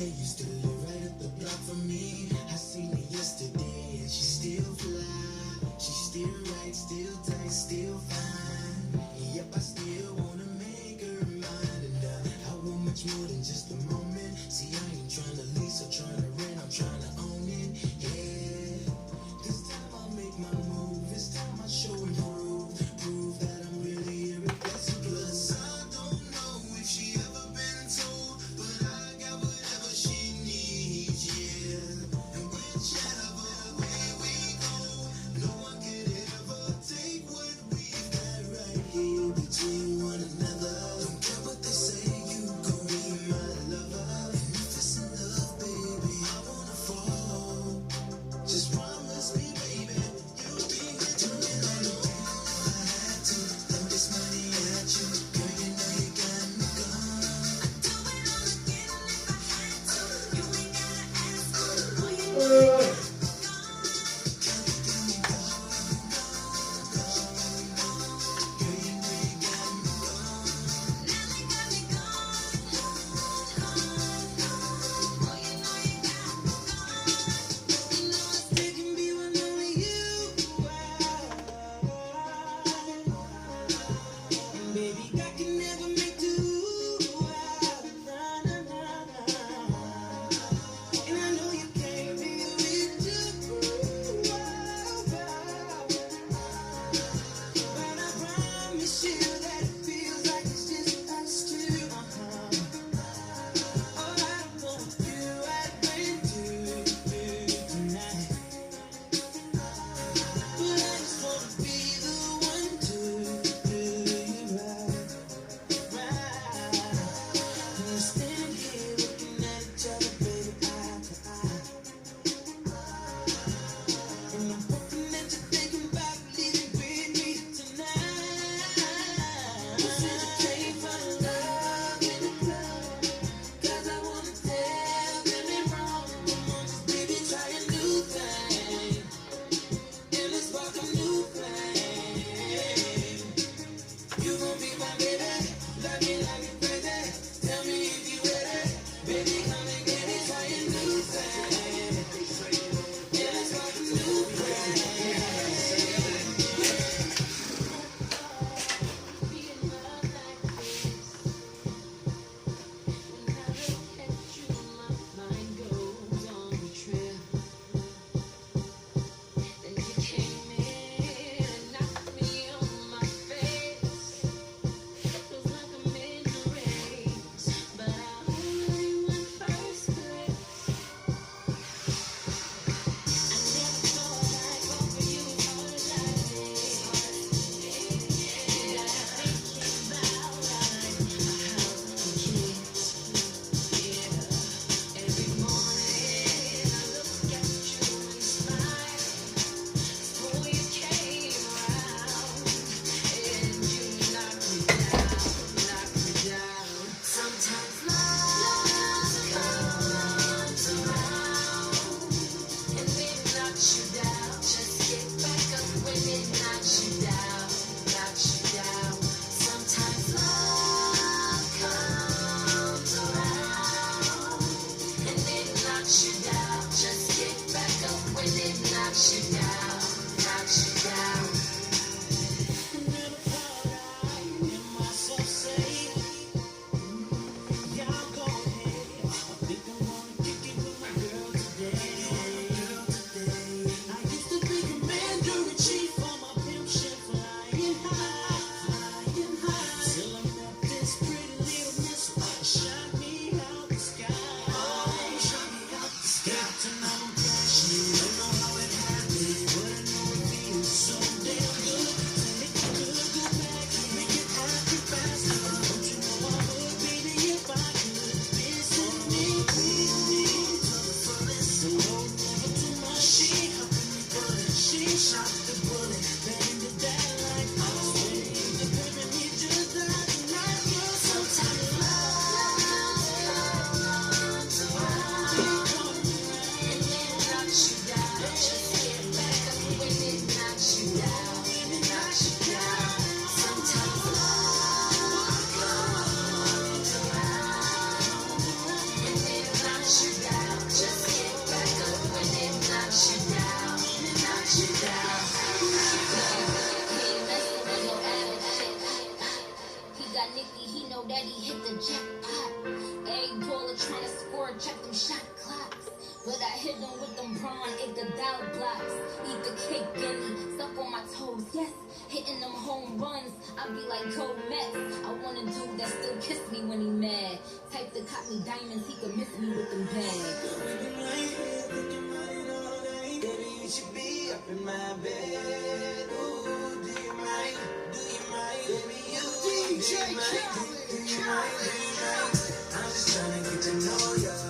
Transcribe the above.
used to live right up the block from me. I seen her yesterday and she still fly. She still right, still tight, still fine. Yep, I still wanna make her mine. And I want much more than just a moment. See, I ain't trying to lease or trying to rent, I'm trying to own it. Yeah, this time I'll make my move. This time I show and prove that I'm really irreplaceable. Plus, I don't know if she ever been told, but I got whatever she 50, he know that he hit the jackpot. Every baller tryna score, check them shot clocks. But I hit him with them brawn acre dollar blocks. Eat the cake, Benny, stuck on my toes, yes. Hitting them home runs, I be like Cole Mets. I want a dude that still kiss me when he mad. Type to cop me diamonds, he could miss me with them bags. Baby, you should be up in my bed. Ooh, do you mind? Do you mind? Baby, you DJ Khaled. I'm just trying to get to know you.